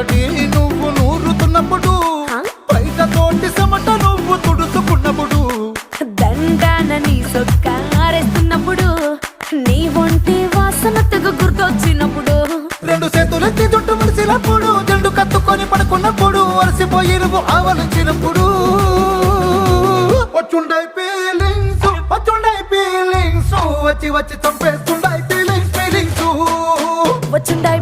తోటి నువ్వు నూరుతున్నప్పుడు బయట తోటి సమట నువ్వు తుడుచుకున్నప్పుడు దండాన నీ సొక్కారేస్తున్నప్పుడు నీ ఒంటి వాసనతకు గుర్తొచ్చినప్పుడు రెండు చేతులెత్తి జుట్టు ముడిసినప్పుడు జెండు కత్తుకొని పడుకున్నప్పుడు అలసిపోయి నువ్వు ఆవలించినప్పుడు వచ్చుండై ఫీలింగ్స్ వచ్చి వచ్చి చంపేస్తుండై ఫీలింగ్స్ వచ్చుండాయి